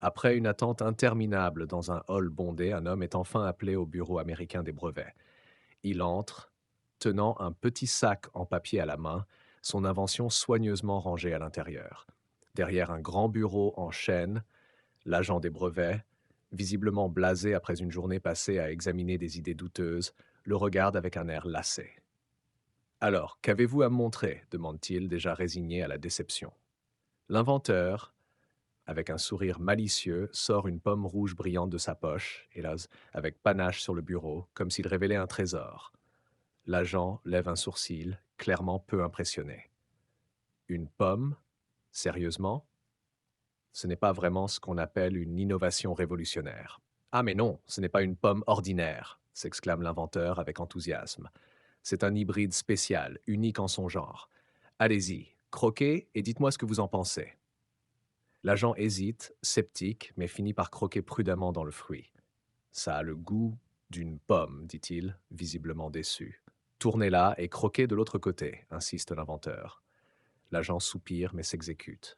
Après une attente interminable dans un hall bondé, un homme est enfin appelé au bureau américain des brevets. Il entre, tenant un petit sac en papier à la main, son invention soigneusement rangée à l'intérieur. Derrière un grand bureau en chêne, l'agent des brevets, visiblement blasé après une journée passée à examiner des idées douteuses, le regarde avec un air lassé. Alors, qu'avez-vous à me montrer demande-t-il, déjà résigné à la déception. L'inventeur, avec un sourire malicieux, sort une pomme rouge brillante de sa poche, hélas, avec panache sur le bureau, comme s'il révélait un trésor. L'agent lève un sourcil, clairement peu impressionné. Une pomme? Sérieusement? Ce n'est pas vraiment ce qu'on appelle une innovation révolutionnaire. Ah mais non, ce n'est pas une pomme ordinaire, s'exclame l'inventeur avec enthousiasme. C'est un hybride spécial, unique en son genre. Allez-y, croquez et dites-moi ce que vous en pensez. L'agent hésite, sceptique, mais finit par croquer prudemment dans le fruit. Ça a le goût d'une pomme, dit-il, visiblement déçu. Tournez-la et croquez de l'autre côté, insiste l'inventeur. L'agent soupire mais s'exécute.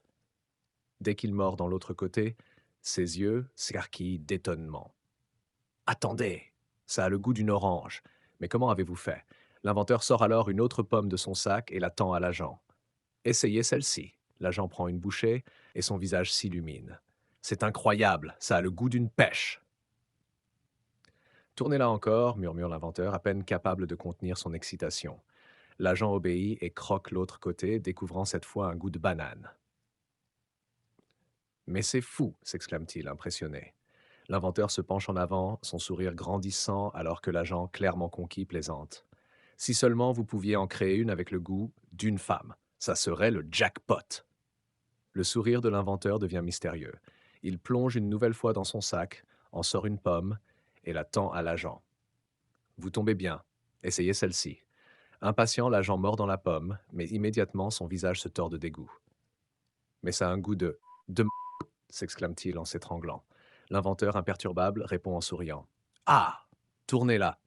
Dès qu'il mord dans l'autre côté, ses yeux s'écarquillent d'étonnement. Attendez, ça a le goût d'une orange. Mais comment avez-vous fait? L'inventeur sort alors une autre pomme de son sac et la tend à l'agent. Essayez celle-ci. L'agent prend une bouchée et son visage s'illumine. C'est incroyable, ça a le goût d'une pêche. Tournez-la encore, murmure l'inventeur, à peine capable de contenir son excitation. L'agent obéit et croque l'autre côté, découvrant cette fois un goût de banane. Mais c'est fou, s'exclame-t-il, impressionné. L'inventeur se penche en avant, son sourire grandissant alors que l'agent, clairement conquis, plaisante. Si seulement vous pouviez en créer une avec le goût d'une femme, ça serait le jackpot. Le sourire de l'inventeur devient mystérieux. Il plonge une nouvelle fois dans son sac, en sort une pomme et la tend à l'agent. Vous tombez bien. Essayez celle-ci. Impatient, l'agent mord dans la pomme, mais immédiatement son visage se tord de dégoût. Mais ça a un goût de s'exclame-t-il en s'étranglant. L'inventeur imperturbable répond en souriant. Ah! Tournez-la.